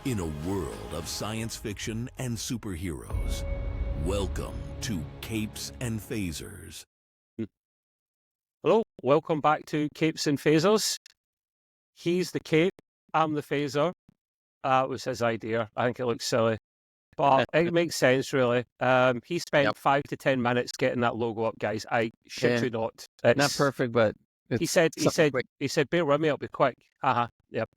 In a world of science fiction and superheroes, welcome to Capes and Phasers. Hello, welcome back to Capes and Phasers. He's the cape, I'm the phaser. It was his idea. I think it looks silly, but it makes sense, really. He spent 5 to 10 minutes getting that logo up, guys. I shit you not. It's not perfect, but he said, bear with me, I'll be quick. Yep.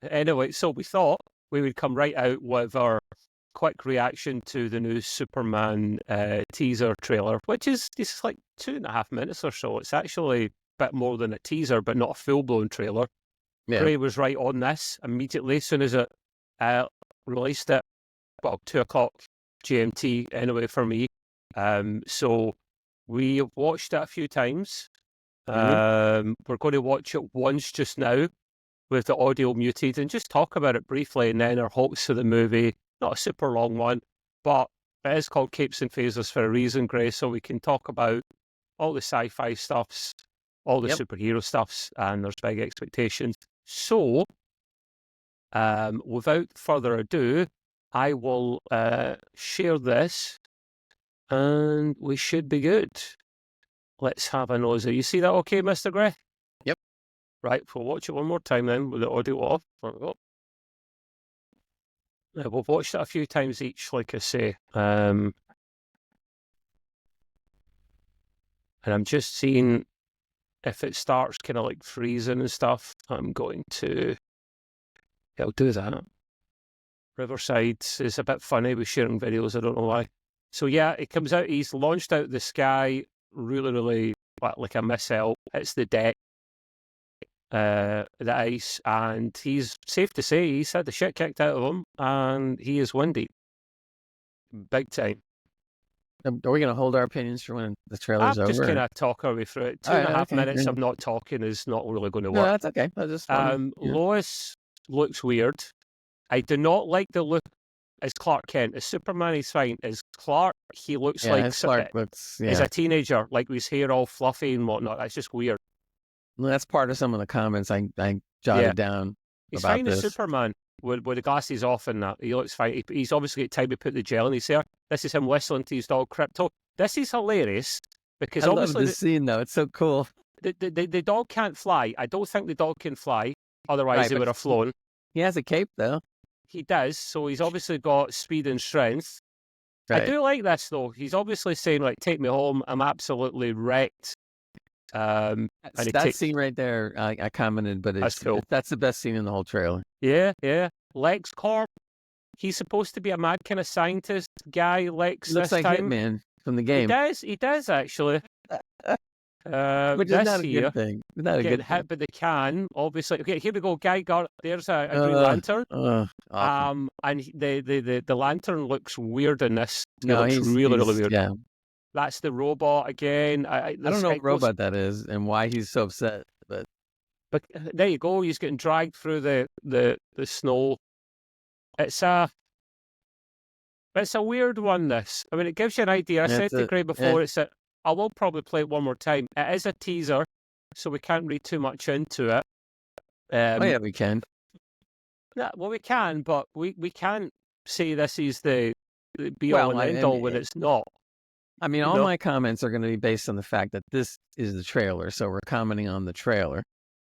Anyway, so we thought we would come right out with our quick reaction to the new Superman teaser trailer, which is like 2.5 minutes or so. It's actually a bit more than a teaser, but not a full-blown trailer. Yeah. Gray was right on this immediately as soon as it released it. Well, 2 o'clock GMT anyway for me. So we have watched it a few times. We're going to watch it once just now with the audio muted and just talk about it briefly, and then our hopes for the movie. Not a super long one, but it is called Capes and Phasers for a reason, Gray, so we can talk about all the sci-fi stuffs, all the superhero stuffs, and there's big expectations. So, without further ado, I will share this, and we should be good. Let's have a nosy. You see that okay, Mr. Gray? Yep. Right, we'll watch it one more time then with the audio off. There we go. We've watched it a few times each, like I say. And I'm just seeing if it starts kind of like freezing and stuff. I'm going to... I'll do that. Riverside is a bit funny with sharing videos. I don't know why. So yeah, it comes out. He's launched out the sky really like a missile. Hits the deck. The ice, and he's safe to say he's had the shit kicked out of him, and he is windy, big time. Are we going to hold our opinions for when the trailer's over? I'm just kind of talk our way through it. 2.5 minutes of not talking is not really going to work. No, that's okay. Lois looks weird. I do not like the look as Clark Kent. As Superman, he's fine. As Clark, he looks like Clark looks, as a teenager, like with his hair all fluffy and whatnot. That's just weird. Well, that's part of some of the comments I jotted down. He's about fine this. as Superman with the glasses off and that. He looks fine. He's obviously got time to put the gel in his hair. This is him whistling to his dog Krypto. This is hilarious because I obviously love this scene though. It's so cool. The dog can't fly. I don't think the dog can fly. Otherwise, he would have flown. He has a cape though. He does. So he's obviously got speed and strength. Right. I do like this though. He's obviously saying like, "Take me home. I'm absolutely wrecked." That scene right there, I commented, but that's cool. That's the best scene in the whole trailer. Yeah. Lex Corp. He's supposed to be a mad kind of scientist guy. Lex looks this like time. Hitman from the game. He does actually. Which is not a good thing. Not a good hit thing. by the can, obviously. Okay, here we go. Guy got there's a Green Lantern. Awesome. And the lantern looks weird in this. He's really weird. Yeah. That's the robot again. I don't know what robot that is and why he's so upset, but there you go. He's getting dragged through the snow. It's a weird one. This, I mean, it gives you an idea. I said to Gray before. I will probably play it one more time. It is a teaser, so we can't read too much into it. We can. Yeah, well, we can, but we can't say this is the be all and end all when it's not. I mean, all my comments are going to be based on the fact that this is the trailer, so we're commenting on the trailer.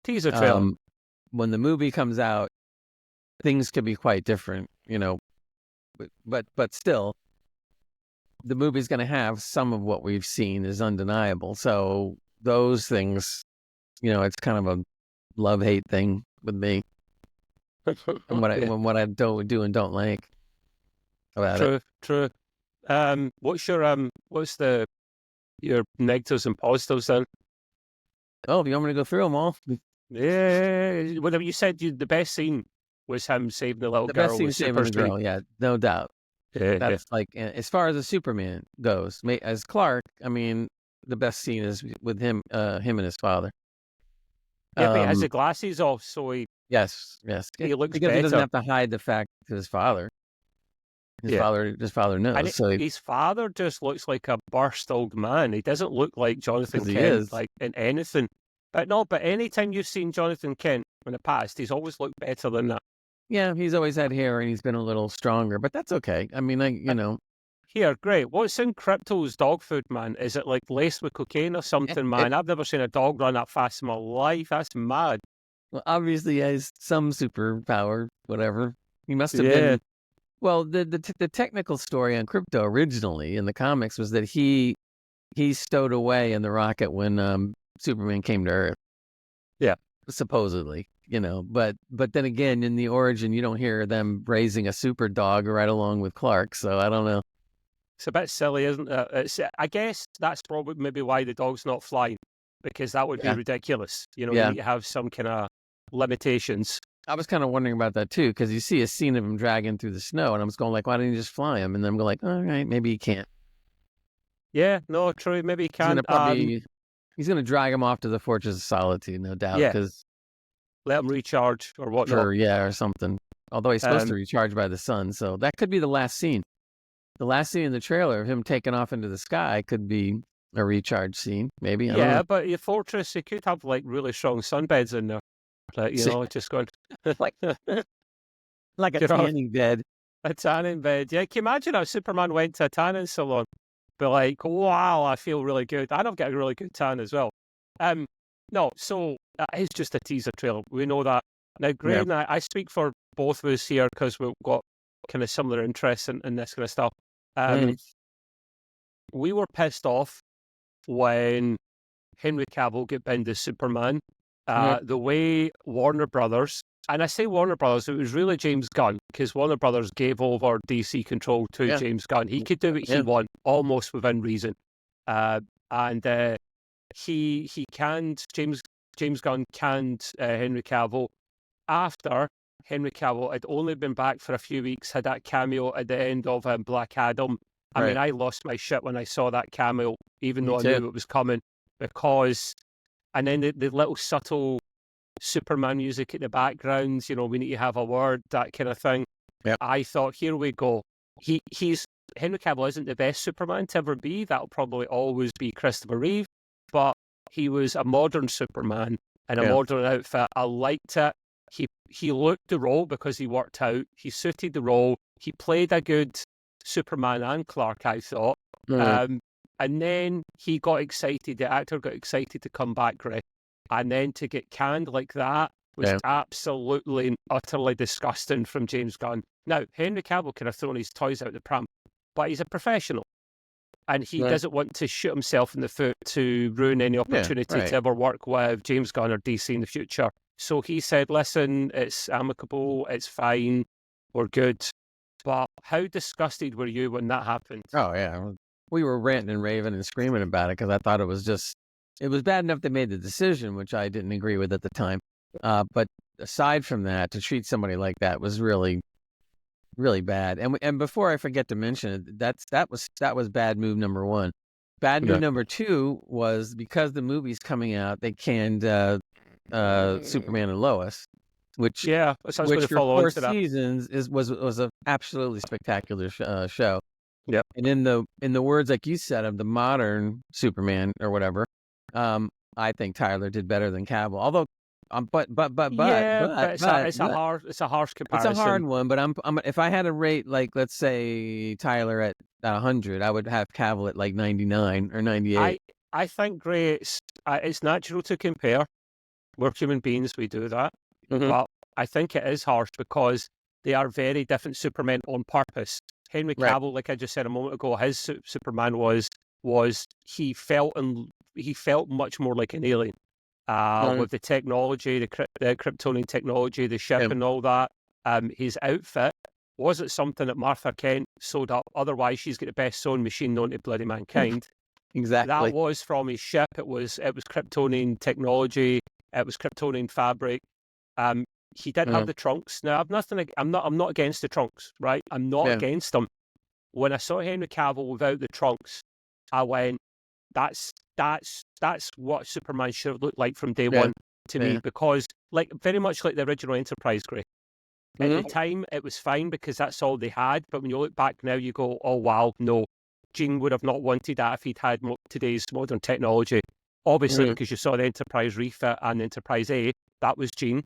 Teaser trailer. When the movie comes out, things could be quite different, but still, the movie's going to have some of what we've seen is undeniable. So those things, it's kind of a love-hate thing with me. And what I don't do and don't like about it. True. What's your negatives and positives then? Oh, you want me to go through them all? Yeah. Whatever you said, the best scene was him saving the little girl. The best scene saving the girl, yeah, no doubt. Yeah, that's like as far as the Superman goes. As Clark, I mean, the best scene is with him and his father. Yeah, but he has the glasses off, so he yes, he looks because better. He doesn't have to hide the fact to his father. His father knows. And his father just looks like a burst old man. He doesn't look like Jonathan Kent, like in anything. But anytime you've seen Jonathan Kent in the past, he's always looked better than that. Yeah, he's always had hair and he's been a little stronger, but that's okay. I mean, Here, great. What's in Krypto's dog food, man? Is it like laced with cocaine or something, man? I've never seen a dog run that fast in my life. That's mad. well, obviously he has some superpower, whatever. He must have been. Well, the technical story on Krypto originally in the comics was that he stowed away in the rocket when Superman came to Earth. Yeah, supposedly, but then again, in the origin, you don't hear them raising a super dog right along with Clark. So I don't know. it's a bit silly, isn't it? I guess that's probably maybe why the dog's not flying, because that would be ridiculous. You need to have some kind of limitations. I was kind of wondering about that too, because you see a scene of him dragging through the snow, and I'm just going like, why didn't you just fly him? And then I'm going like, all right, maybe he can't. Yeah, no, true. Maybe he can't. He's going to drag him off to the Fortress of Solitude, no doubt. Yeah. Because let him recharge or whatnot. Or something. Although he's supposed to recharge by the sun, so that could be the last scene. The last scene in the trailer of him taking off into the sky could be a recharge scene, maybe. I don't know. But your fortress, you could have like really strong sunbeds in there. Like, just going like a tanning bed. A tanning bed. Yeah, can you imagine how Superman went to a tanning salon? Be like, wow, I feel really good. And I've got a really good tan as well. No, so it's just a teaser trailer. We know that. Now, Gray and I speak for both of us here because we've got kind of similar interests in this kind of stuff. We were pissed off when Henry Cavill got binned as Superman. The way Warner Brothers, and I say Warner Brothers, it was really James Gunn, because Warner Brothers gave over DC control to James Gunn. He could do what he wanted, almost within reason. And he canned, James Gunn canned Henry Cavill after Henry Cavill had only been back for a few weeks, had that cameo at the end of Black Adam. I mean, I lost my shit when I saw that cameo, even though I knew it was coming, because... And then the little subtle Superman music in the background, we need to have a word, that kind of thing. Yep. I thought, here we go. Henry Cavill isn't the best Superman to ever be. That'll probably always be Christopher Reeve. But he was a modern Superman in a modern outfit. I liked it. He looked the role because he worked out. He suited the role. He played a good Superman and Clark, I thought. And then he got excited, the actor got excited to come back, Greg. And then to get canned like that was absolutely and utterly disgusting from James Gunn. Now, Henry Cavill could have thrown his toys out the pram, but he's a professional. And he doesn't want to shoot himself in the foot to ruin any opportunity to ever work with James Gunn or DC in the future. So he said, listen, it's amicable, it's fine, we're good. But how disgusted were you when that happened? Oh, yeah. We were ranting and raving and screaming about it because I thought it was bad enough they made the decision, which I didn't agree with at the time. But aside from that, to treat somebody like that was really, really bad. And before I forget to mention it, that was bad move number one. Bad move number two was because the movie's coming out, they canned Superman and Lois, which for 4 seasons was an absolutely spectacular show. Yeah, and in the words like you said of the modern Superman or whatever, I think Tyler did better than Cavill. Although, it's a harsh comparison. It's a hard one. But I'm if I had to rate, like, let's say Tyler at 100, I would have Cavill at like 99 or 98. I think, Gray, it's natural to compare. We're human beings, we do that. But I think it is harsh because they are very different Supermen on purpose. Henry Cavill, like I just said a moment ago, his Superman was he felt much more like an alien with the technology, the Kryptonian technology, the ship and all that. His outfit wasn't something that Martha Kent sewed up. Otherwise, she's got the best sewing machine known to bloody mankind. Exactly. That was from his ship. It was Kryptonian technology. It was Kryptonian fabric. He did have the trunks. Now, I'm not against the trunks, right? I'm not against them. When I saw Henry Cavill without the trunks, I went, that's what Superman should have looked like from day one to me, because very much like the original Enterprise, Grey. At the time, it was fine because that's all they had. But when you look back now, you go, oh, wow, no. Gene would have not wanted that if he'd had today's modern technology. Obviously, because you saw the Enterprise refit and the Enterprise A, that was Gene.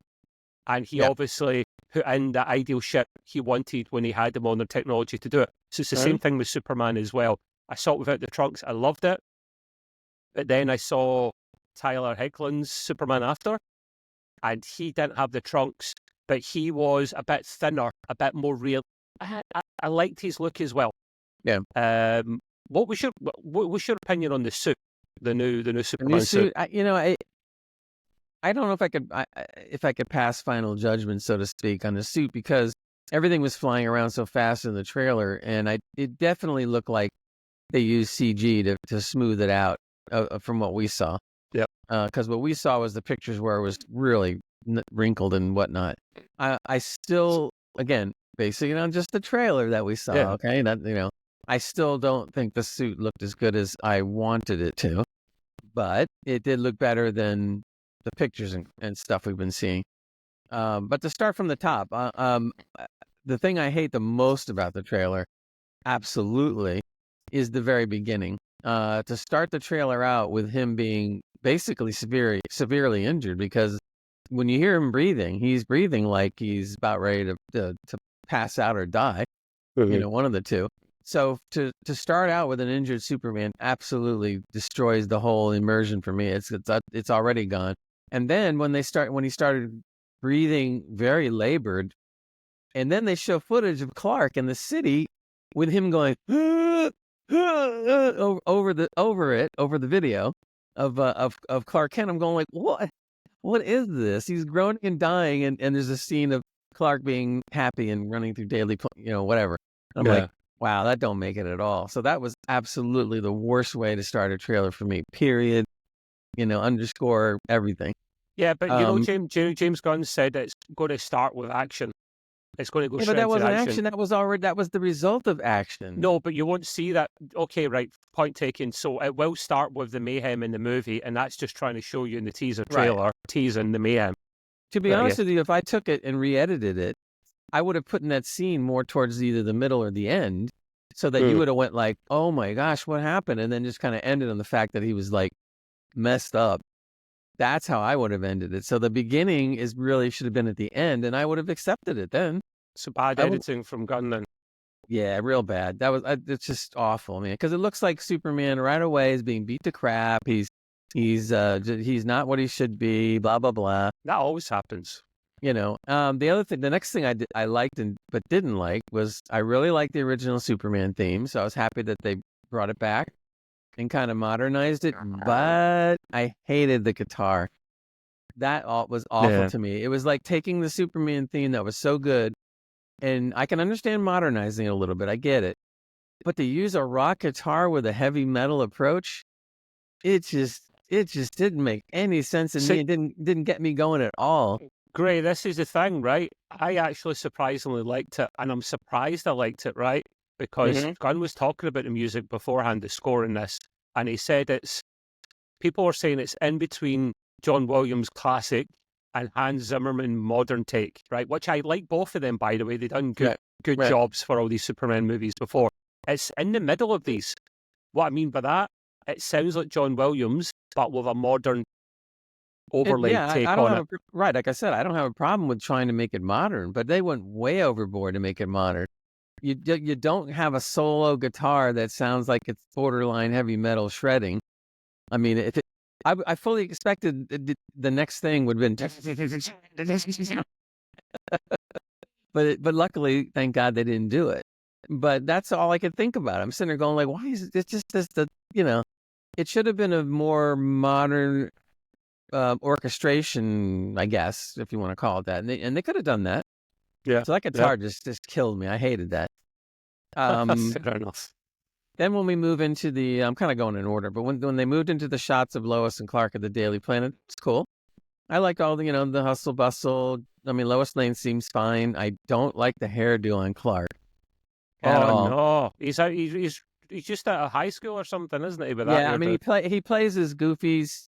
And he obviously put in the ideal ship he wanted when he had the modern technology to do it. So it's the same thing with Superman as well. I saw it without the trunks. I loved it. But then I saw Tyler Hoechlin's Superman after, and he didn't have the trunks, but he was a bit thinner, a bit more real. I liked his look as well. Yeah. What was your opinion on the suit, the new Superman new suit? I don't know if I could pass final judgment, so to speak, on the suit, because everything was flying around so fast in the trailer, and it definitely looked like they used CG to smooth it out from what we saw. Yep. Because what we saw was the pictures where it was really wrinkled and whatnot. I still, again, basing it on just the trailer that we saw. Yeah. Okay, I still don't think the suit looked as good as I wanted it to, but it did look better than the pictures and stuff we've been seeing. But to start from the top, the thing I hate the most about the trailer, absolutely, is the very beginning. To start the trailer out with him being basically severely injured, because when you hear him breathing, he's breathing like he's about ready to pass out or die. Mm-hmm. One of the two. So to start out with an injured Superman absolutely destroys the whole immersion for me. It's already gone. And then when he started breathing very labored, and then they show footage of Clark in the city with him going over the video of Clark Kent. I'm going like, what is this? He's groaning and dying, and there's a scene of Clark being happy and running through daily, whatever. I'm like, wow, that don't make it at all. So that was absolutely the worst way to start a trailer for me. Period. Underscore everything. Yeah, but James Gunn said it's going to start with action. It's going to go straight but that into wasn't action. That was the result of action. No, but you won't see that. Okay, right. Point taken. So it will start with the mayhem in the movie, and that's just trying to show you in the teaser trailer, teasing the mayhem. To be honest with you, if I took it and re-edited it, I would have put in that scene more towards either the middle or the end, so that you would have went like, "Oh my gosh, what happened?" and then just kind of ended on the fact that he was like messed up. That's how I would have ended it. So the beginning should have been at the end, and I would have accepted it then. So bad editing from Gunn then. Yeah, real bad. It's just awful, man. Because it looks like Superman right away is being beat to crap. He's not what he should be. Blah blah blah. That always happens. The next thing I liked but didn't like was I really liked the original Superman theme, so I was happy that they brought it back and kind of modernized it. But I hated the guitar. That was awful to me. It was like taking the Superman theme that was so good, and I can understand modernizing it a little bit. I get it, but to use a rock guitar with a heavy metal approach, it just didn't make any sense to me. It didn't get me going at all. Gray, this is the thing, right? I actually surprisingly liked it, and I'm surprised I liked it, right? Because Gunn was talking about the music beforehand, the score in this, and he said people were saying it's in between John Williams' classic and Hans Zimmerman modern take, right? Which I like both of them, by the way. They've done good jobs for all these Superman movies before. It's in the middle of these. What I mean by that, it sounds like John Williams, but with a modern overlay take on it. Right, like I said, I don't have a problem with trying to make it modern, but they went way overboard to make it modern. You don't have a solo guitar that sounds like it's borderline heavy metal shredding. I mean, I fully expected the next thing would have been, but luckily, thank God they didn't do it. But that's all I could think about. I'm sitting there going like, why is it just this? It should have been a more modern orchestration, I guess, if you want to call it that. And they could have done that. Yeah. So that guitar just killed me. I hated that. Fair enough. Then when we move into I'm kind of going in order, but when they moved into the shots of Lois and Clark at the Daily Planet, it's cool. I like all the, the hustle bustle. I mean, Lois Lane seems fine. I don't like the hairdo on Clark at all. No, he's just out of high school or something, isn't he? I mean, he plays as Goofy's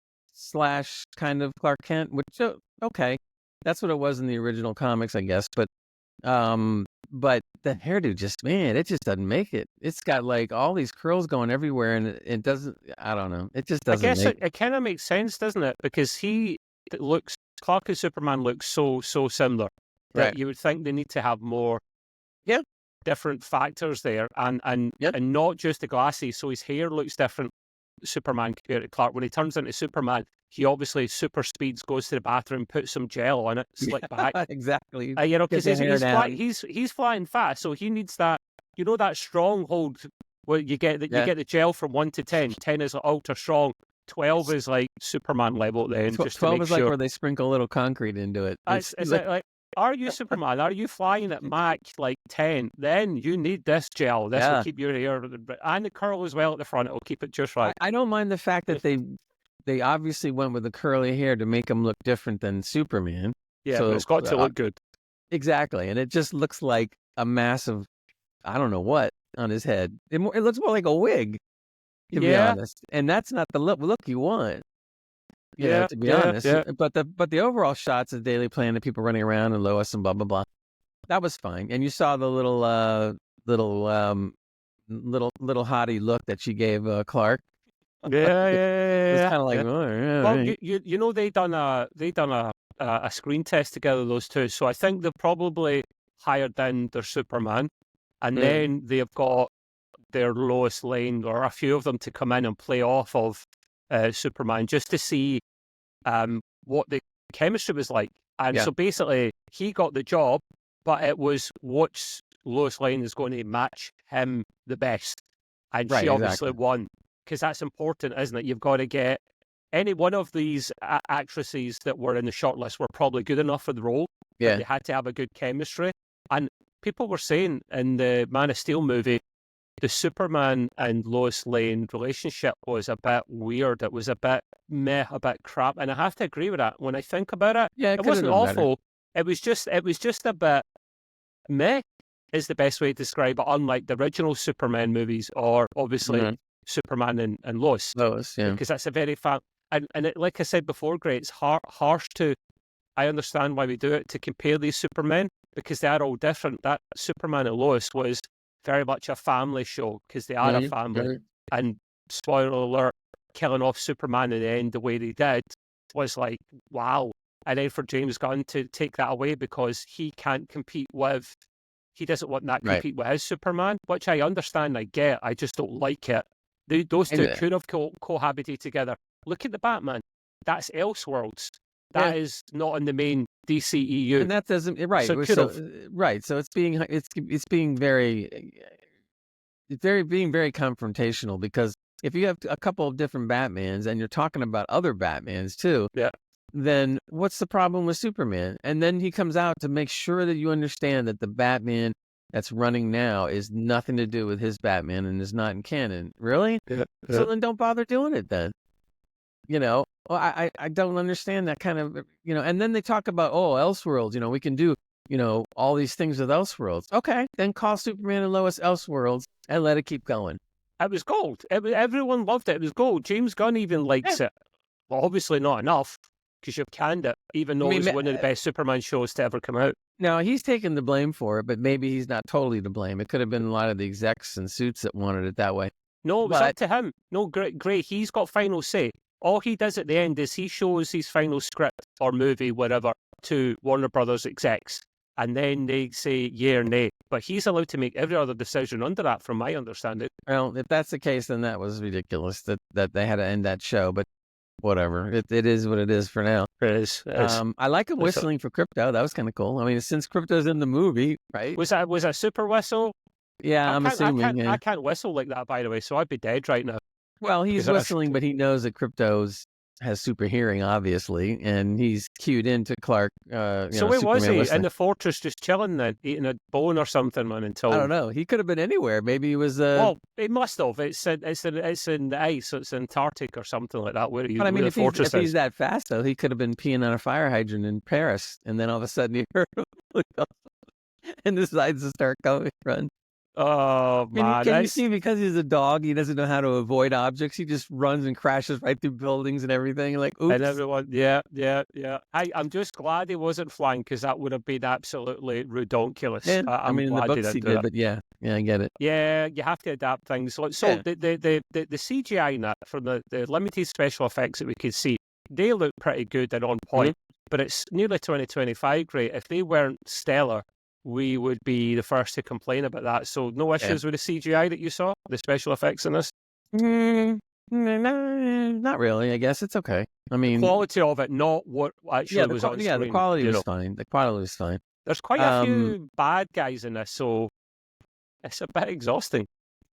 / kind of Clark Kent, which okay, that's what it was in the original comics, I guess. But the hairdo it just doesn't make it. It's got like all these curls going everywhere, and it doesn't. I don't know. It just doesn't. I guess it kind of makes sense, doesn't it? Because Clark and Superman look so similar. that Right. you would think they need to have more Yeah. different factors there, and Yep. not just the glasses. So his hair looks different, Superman compared to Clark. When he turns into Superman, he obviously super speeds, goes to the bathroom, puts some gel on it, slick back. Exactly. You know, Get because the hair down. he's flying fast, so he needs that. You know, that stronghold where you get Yeah. you get the gel from 1 to 10. 10 is ultra strong. 12 is like Superman level at the end, just to 12 make is like sure. where they sprinkle a little concrete into it. It's like, are you Superman? Are you flying at Mach like 10? Then you need this gel. This will Yeah. keep your hair and the curl as well at the front. It'll keep it just right. I don't mind the fact that they obviously went with the curly hair to make him look different than Superman. Yeah, So, but it's got to look good. Exactly. And it just looks like a massive, I don't know what, on his head. It looks more like a wig, to be Yeah. honest. And that's not the look you want. You know, Yeah, to be yeah, honest. yeah. But the overall shots of Daily Planet, people running around and Lois and blah blah blah, that was fine. And you saw the little hottie look that she gave Clark. Yeah. It's kind of like, yeah. oh, yeah, Well, right. you know, they done a screen test together, those two. So I think they've probably hired in their Superman, and then they've got their Lois Lane or a few of them to come in and play off of Superman, just to see what the chemistry was like. And Yeah. so basically, he got the job, but it was which Lois Lane is going to match him the best, and Right, she obviously exactly. won, because that's important, isn't it? You've got to get any one of these actresses that were in the shortlist were probably good enough for the role. But Yeah. they had to have a good chemistry. And people were saying in the Man of Steel movie, the Superman and Lois Lane relationship was a bit weird. It was a bit meh, a bit crap. And I have to agree with that. When I think about it, Yeah, it it could've wasn't done better. awful. It was just a bit meh is the best way to describe it, unlike the original Superman movies or obviously Mhm. Superman and Lois. Lois, yeah. Because that's a very and it, like I said before, Gray, it's harsh to, I understand why we do it, to compare these Supermen, because they are all different. That Superman and Lois was very much a family show, because they are a Mhm, family. mhm. And spoiler alert, killing off Superman in the end the way they did was like, wow. And then for James Gunn to take that away because he can't compete with, he doesn't want that to Right. compete with his Superman, which I understand, I get, I just don't like it. Those two And, could have cohabited together. Look at the Batman. That's Elseworlds. That Yeah. is not in the main DCEU. And that doesn't right. So it So, could've. right. So it's being being very being very confrontational, because if you have a couple of different Batmans and you're talking about other Batmans too, Yeah. then what's the problem with Superman? And then he comes out to make sure that you understand that the Batman that's running now is nothing to do with his Batman and is not in canon. Really? Yeah. So then don't bother doing it then. You know, well, I don't understand that kind of, you know, and then they talk about, oh, Elseworlds, you know, we can do, you know, all these things with Elseworlds. Okay, then call Superman and Lois Elseworlds and let it keep going. It was gold. Everyone loved it. It was gold. James Gunn even likes it. Well, obviously not enough, because you've canned it, even though I mean, it was one of the best Superman shows to ever come out. Now, he's taking the blame for it, but maybe he's not totally to blame. It could have been a lot of the execs and suits that wanted it that way. No, it was But- up to him. No, great. He's got final say. All he does at the end is he shows his final script or movie, whatever, to Warner Brothers execs. And then they say yea or nay. But he's allowed to make every other decision under that, from my understanding. Well, if that's the case, then that was ridiculous that they had to end that show. But whatever, it is what it is for now. It is. I like him whistling for Krypto. That was kind of cool. I mean, since Krypto's in the movie, right? Was that super whistle? Yeah, I'm assuming. I can't whistle like that, by the way, so I'd be dead right now. Well, he's Is that- whistling, but he knows that Krypto's has super hearing, obviously, and he's cued into Clark. So where was Superman he? whistling. In the fortress, just chilling then, eating a bone or something, man, until... I don't know. He could have been anywhere. Maybe he was. Well, it must have. It's in the ice. So it's Antarctic or something like that. Where you? But I mean, where if the fortress he's is. that fast, though, he could have been peeing on a fire hydrant in Paris, and then all of a sudden he heard him look up and decides to start going run. Oh man, Can you see, because he's a dog, he doesn't know how to avoid objects. He just runs and crashes right through buildings and everything. Like, oops. And everyone, yeah. I'm just glad he wasn't flying, because that would have been absolutely redonkulous. Yeah, I'm in the glad books he didn't do did, that. but yeah, I get it. Yeah, you have to adapt things. So Yeah. the CGI in that, from the limited special effects that we could see, they look pretty good and on point. But it's nearly 2025, great. If they weren't stellar, we would be the first to complain about that. So no issues with the CGI that you saw, the special effects in this? Not really. I guess it's okay. I mean, the quality of it, not what actually was on screen. Yeah, the quality was fine. The quality was fine. There's quite a few bad guys in this, so it's a bit exhausting.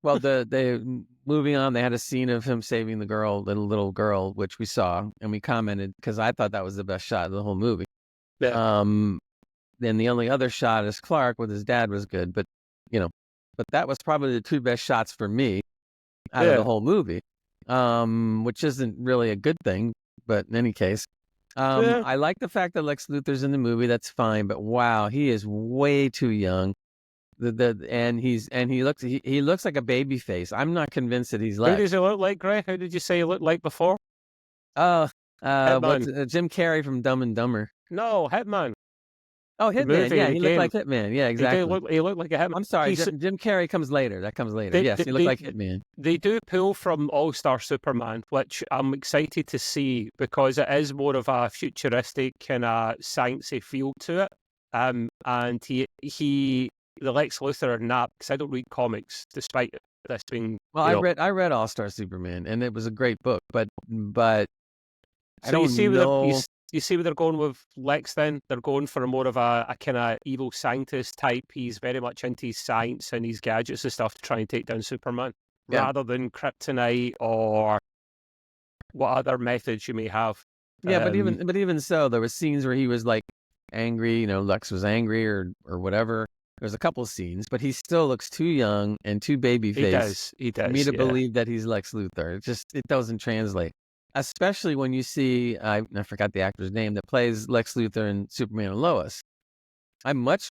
Well, the moving on, they had a scene of him saving the little girl, which we saw, and we commented because I thought that was the best shot of the whole movie. Yeah. Then the only other shot is Clark with his dad was good, but that was probably the two best shots for me out of the whole movie, which isn't really a good thing, but in any case, I like the fact that Lex Luthor's in the movie. That's fine, but wow, he is way too young. And he looks like a baby face. I'm not convinced that he's Lex. Who does he look like, Greg? How did you say he looked like before? Jim Carrey from Dumb and Dumber. No, Hitman. Oh, Hitman. Yeah, he looked like Hitman. Yeah, exactly. He looked like a Hitman. I'm sorry, Jim Carrey comes later. That comes later. Yes, he looked like Hitman. They do pull from All-Star Superman, which I'm excited to see because it is more of a futuristic kind of sciencey feel to it. And the Lex Luthor in that, because I don't read comics, despite this being. Well, I read All-Star Superman, and it was a great book, but I don't know. You see where they're going with Lex then? They're going for more of a kind of evil scientist type. He's very much into his science and his gadgets and stuff to try and take down Superman, rather than kryptonite or what other methods you may have. Yeah, but even so, there were scenes where he was like angry, Lex was angry or whatever. There's a couple of scenes, but he still looks too young and too baby-faced. He does. For me to believe that he's Lex Luthor. It doesn't translate. Especially when you see, I forgot the actor's name that plays Lex Luthor in Superman and Lois. I much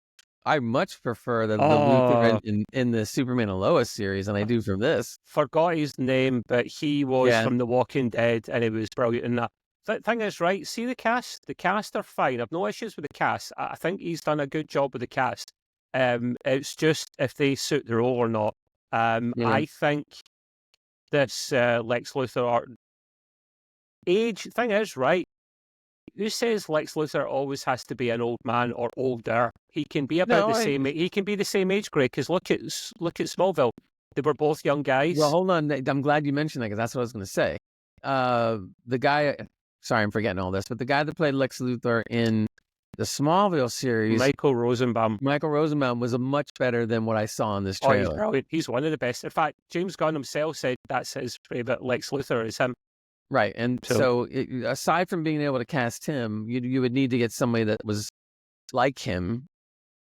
prefer the Luthor in the Superman and Lois series than I do from this. Forgot his name, but he was from The Walking Dead, and he was brilliant in that. The thing is, right, see the cast? The cast are fine. I've no issues with the cast. I think he's done a good job with the cast. It's just if they suit the role or not. I think this Lex Luthor age thing is right. Who says Lex Luthor always has to be an old man or older? He can be about the same. He can be the same age, Greg. Because look at Smallville. They were both young guys. Well, hold on. I'm glad you mentioned that because that's what I was going to say. The guy. Sorry, I'm forgetting all this, but the guy that played Lex Luthor in the Smallville series, Michael Rosenbaum. Was a much better than what I saw in this trailer. He's brilliant. He's one of the best. In fact, James Gunn himself said that's his favorite Lex Luthor is him. Right, and so aside from being able to cast him, you would need to get somebody that was like him.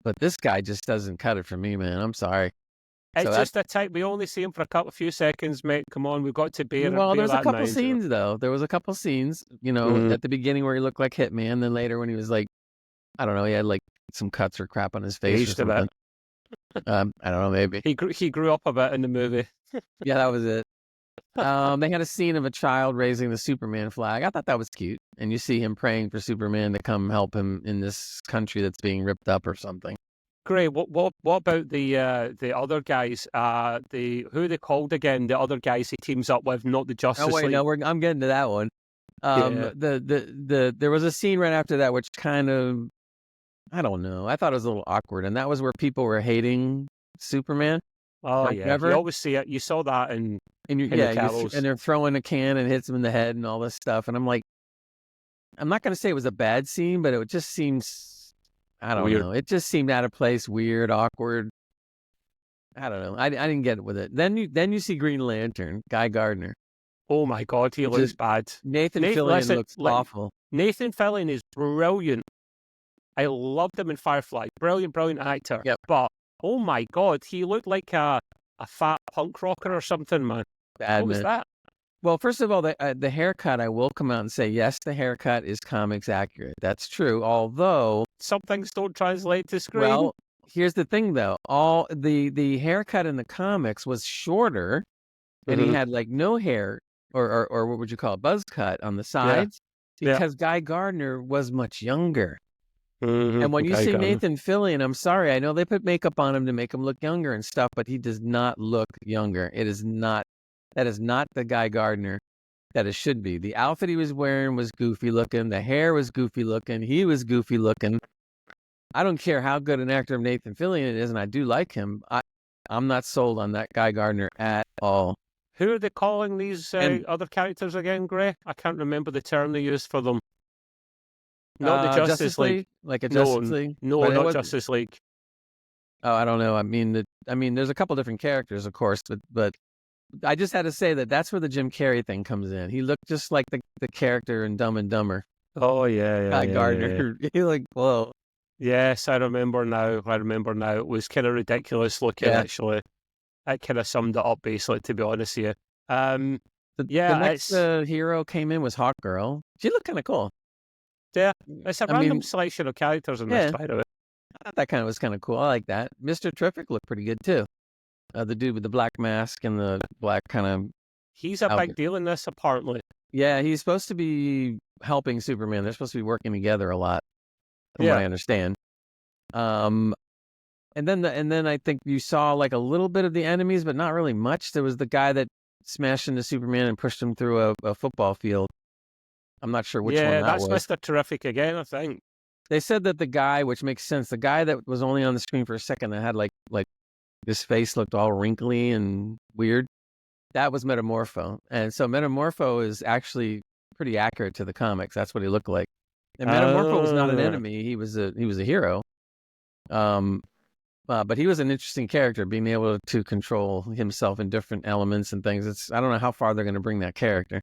But this guy just doesn't cut it for me, man. I'm sorry. It's just a type. We only see him for a few seconds, mate. Come on, we've got to bear. Well, there's a couple scenes though. There was a couple scenes, at the beginning where he looked like Hitman. Then later when he was like, I don't know, he had like some cuts or crap on his face. Or something. I don't know, maybe he grew up a bit in the movie. Yeah, that was it. They had a scene of a child raising the Superman flag. I thought that was cute. And you see him praying for Superman to come help him in this country that's being ripped up or something. Great. What about the other guys? Who are they called again? The other guys he teams up with, not the Justice League. No, I'm getting to that one. There was a scene right after that which kind of, I don't know. I thought it was a little awkward, and that was where people were hating Superman. Oh yeah, you always see it. You saw that in and they're throwing a can and hits him in the head and all this stuff. And I'm like, I'm not going to say it was a bad scene, but it just seems, I don't know. It just seemed out of place, weird, awkward. I don't know. I didn't get it with it. Then you see Green Lantern, Guy Gardner. Oh my God, he looks bad. Nathan Fillion looks awful. Nathan Fillion is brilliant. I loved him in Firefly. Brilliant actor. Yep. But oh my God, he looked like a fat punk rocker or something, man. What was that? Well, first of all, the haircut, I will come out and say, yes, the haircut is comics accurate. That's true. Although some things don't translate to screen. Well, here's the thing, though. All the haircut in the comics was shorter, and he had like no hair, or what would you call it, buzz cut on the sides, because Guy Gardner was much younger. And when you see Nathan Fillion, I'm sorry, I know they put makeup on him to make him look younger and stuff, but he does not look younger. That is not the Guy Gardner that it should be. The outfit he was wearing was goofy looking. The hair was goofy looking. He was goofy looking. I don't care how good an actor Nathan Fillion is, and I do like him. I'm not sold on that Guy Gardner at all. Who are they calling these other characters again, Gray? I can't remember the term they used for them. Not the Justice League. Like a Justice League? No, not Justice League. Oh, I don't know. I mean, there's a couple different characters, of course, but I just had to say that's where the Jim Carrey thing comes in. He looked just like the character in Dumb and Dumber. Oh, yeah. Guy Gardner. Yeah. He like, whoa. Yes, I remember now. It was kind of ridiculous looking, actually. That kind of summed it up, basically, to be honest with you. The next hero came in was Hawk Girl. She looked kind of cool. Yeah, it's a random selection of characters in this, by the way. I thought that was kind of cool. I like that. Mr. Terrific looked pretty good, too. The dude with the black mask and the black kind of... He's a big deal in this, apparently. Yeah, he's supposed to be helping Superman. They're supposed to be working together a lot, from what I understand. And then I think you saw like a little bit of the enemies, but not really much. There was the guy that smashed into Superman and pushed him through a football field. I'm not sure which one that was. Yeah, that's Mr. Terrific again, I think. They said that the guy, which makes sense, the guy that was only on the screen for a second that had like his face looked all wrinkly and weird, that was Metamorpho. And so Metamorpho is actually pretty accurate to the comics. That's what he looked like. And Metamorpho was not an enemy. He was a hero. But he was an interesting character, being able to control himself in different elements and things. I don't know how far they're going to bring that character.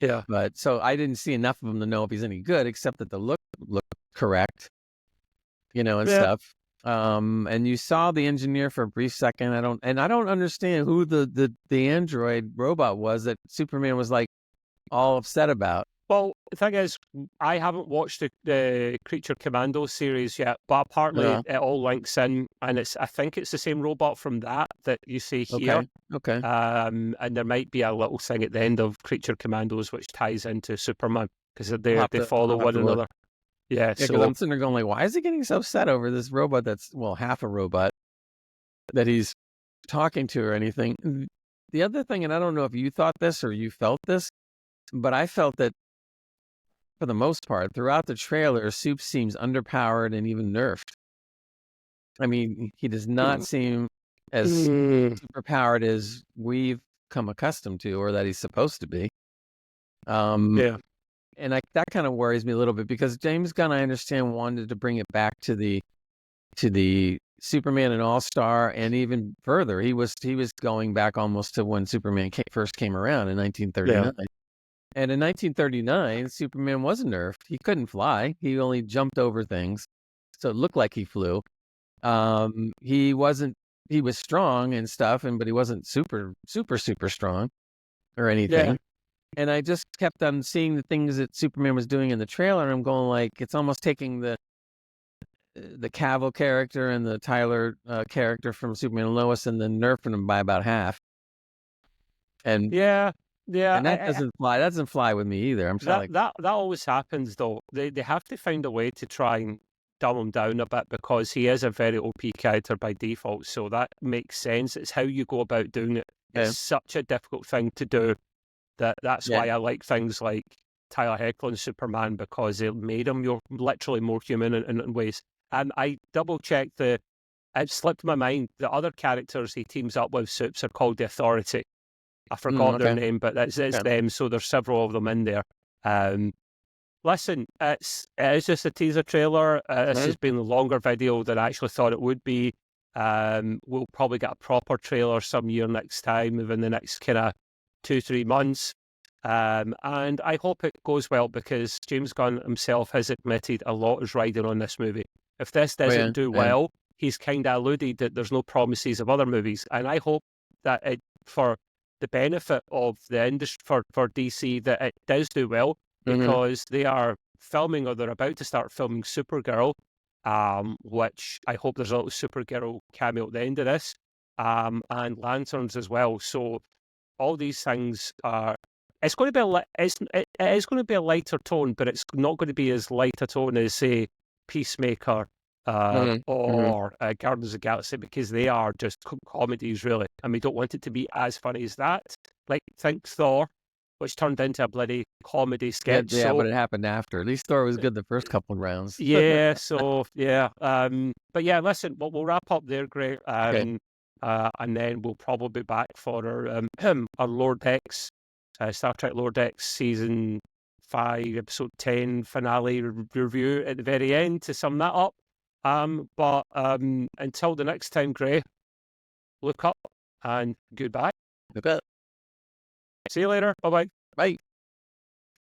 Yeah. But so I didn't see enough of him to know if he's any good, except that the look looked correct, and stuff. And you saw the engineer for a brief second. I don't understand who the android robot was that Superman was like all upset about. Well, the thing is, I haven't watched the Creature Commando series yet, but apparently it all links in, and I think it's the same robot from that you see here. Okay. And there might be a little thing at the end of Creature Commandos which ties into Superman, because they follow one another. Yeah, because I'm sitting there going like, why is he getting so upset over this robot that's, half a robot that he's talking to or anything? The other thing, and I don't know if you thought this or you felt this, but I felt that for the most part, throughout the trailer, Soup seems underpowered and even nerfed. I mean, he does not seem as superpowered as we've come accustomed to, or that he's supposed to be. And that kind of worries me a little bit, because James Gunn, I understand, wanted to bring it back to the Superman and All-Star, and even further. He was going back almost to when Superman first came around in 1939. Yeah. And in 1939, Superman wasn't nerfed. He couldn't fly. He only jumped over things, so it looked like he flew. He was strong and stuff, but he wasn't super, super, super strong or anything. Yeah. And I just kept on seeing the things that Superman was doing in the trailer, and I'm going like, it's almost taking the Cavill character and the Tyler character from Superman and Lois, and then nerfing them by about half. And and that doesn't fly with me either. I'm sorry. That always happens though. They have to find a way to try and dumb him down a bit, because he is a very OP character by default. So that makes sense. It's how you go about doing it. It's such a difficult thing to do. That's why I like things like Tyler Hoechlin's Superman, because it made him literally more human in ways. And I double checked it slipped my mind. The other characters he teams up with Soups are called the Authority. I forgot their name, but it's them. So there's several of them in there. Listen, it is just a teaser trailer. This has been a longer video than I actually thought it would be. We'll probably get a proper trailer some year next time, within the next kind of 2-3 months. And I hope it goes well, because James Gunn himself has admitted a lot is riding on this movie. If this doesn't do well, he's kind of alluded that there's no promises of other movies. And I hope that for the benefit of the industry, for DC, that it does do well, because they are filming, or they're about to start filming, Supergirl, which I hope there's a little Supergirl cameo at the end of this, and Lanterns as well. So all these things are. It's going to be it is going to be a lighter tone, but it's not going to be as light a tone as, say, Peacemaker or Guardians of the Galaxy, because they are just comedies, really, and we don't want it to be as funny as that. Like, think Thor, which turned into a bloody comedy Yeah, sketch. yeah, So, but it happened after. At least Thor was good the first couple of rounds. yeah, so yeah. But yeah, listen, we'll wrap up there, Gray. Okay. And then we'll probably be back for our Lower Decks, Star Trek Lower Decks season 5, episode 10 finale review at the very end to sum that up. But until the next time, Gray, look up and goodbye. Okay. See you later. Bye-bye. Bye.